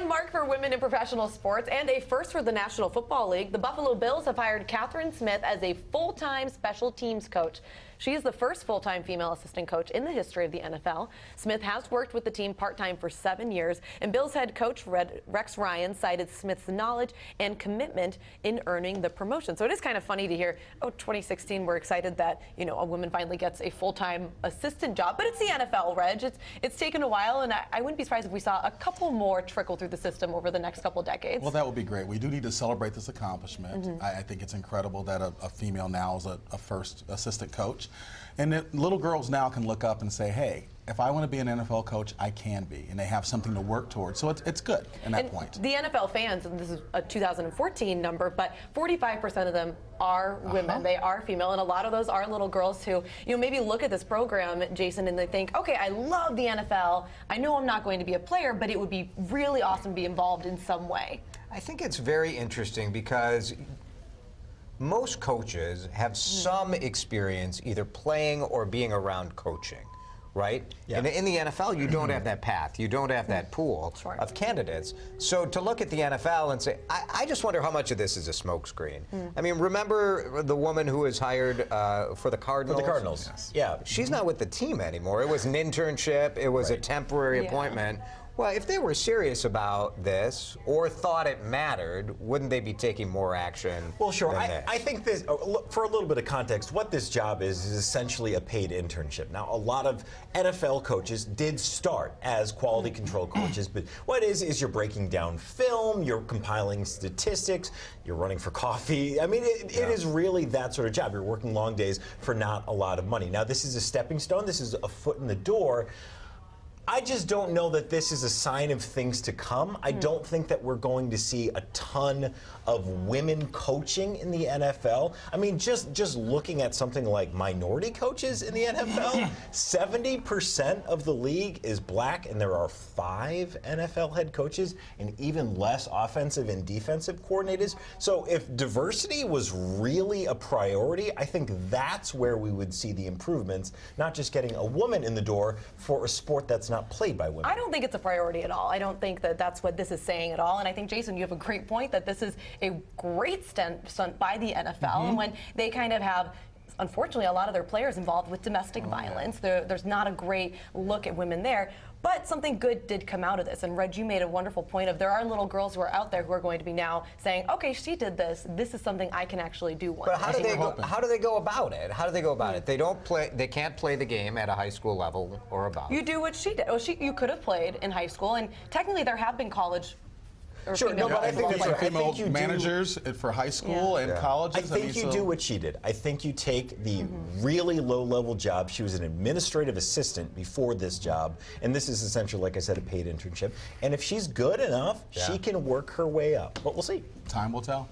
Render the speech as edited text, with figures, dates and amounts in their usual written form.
mark for women in professional sports and a first for the National Football League. The Buffalo Bills have hired Kathryn Smith as a full-time special teams coach. She is the first full-time female assistant coach in the history of the NFL. Smith has worked with the team part-time for 7 years, and Bills head coach Rex Ryan cited Smith's knowledge and commitment in earning the promotion. So it is kind of funny to hear, 2016, we're excited that, a woman finally gets a full-time assistant job. But it's the NFL, Reg. It's taken a while, and I wouldn't be surprised if we saw a couple more trickle through the system over the next couple decades. Well, that would be great. We do need to celebrate this accomplishment. I think it's incredible that a female now is a first assistant coach. And that little girls now can look up and say, hey, if I want to be an NFL coach, I can be. And they have something to work towards. So it's good in that point. The NFL fans, and this is a 2014 number, but 45% of them are women. They are female. And a lot of those are little girls who, maybe look at this program, Jason, and they think, okay, I love the NFL. I know I'm not going to be a player, but it would be really awesome to be involved in some way. I think it's very interesting because most coaches have some experience either playing or being around coaching, right? Yeah. And in the NFL, you don't have that path. You don't have that pool of candidates. So to look at the NFL and say, I just wonder how much of this is a smokescreen. I mean, remember the woman who was hired for the Cardinals? For the Cardinals, yes. Yeah. She's not with the team anymore. It was an internship. It was a temporary appointment. Well, if they were serious about this or thought it mattered, wouldn't they be taking more action? Well, sure. Than this? I think this, for a little bit of context, what this job is essentially a paid internship. Now, a lot of NFL coaches did start as quality control coaches, but what it is you're breaking down film, you're compiling statistics, you're running for coffee. I mean, it is really that sort of job. You're working long days for not a lot of money. Now, this is a stepping stone. This is a foot in the door. I just don't know that this is a sign of things to come. I don't think that we're going to see a ton of women coaching in the NFL. I mean, just looking at something like minority coaches in the NFL, 70% of the league is black, and there are 5 NFL head coaches and even less offensive and defensive coordinators. So if diversity was really a priority, I think that's where we would see the improvements, not just getting a woman in the door for a sport that's not played by women. I don't think it's a priority at all. I don't think that that's what this is saying at all. And I think, Jason, you have a great point that this is a great stunt by the NFL. And when they kind of have, unfortunately, a lot of their players involved with domestic violence, there's not a great look at women there. But something good did come out of this. And Reg, you made a wonderful point of there are little girls who are out there who are going to be now saying, okay, she did this. This is something I can actually do one. But how do they go about it? How do they go about it? They don't play. They can't play the game at a high school level or above. You do what she did. Well, you could have played in high school, and technically there have been college. Sure, no, but I think that's right. Female managers for high school and colleges. I think you do what she did. I think you take the really low-level job. She was an administrative assistant before this job, and this is essentially, like I said, a paid internship. And if she's good enough, she can work her way up. But we'll see. Time will tell.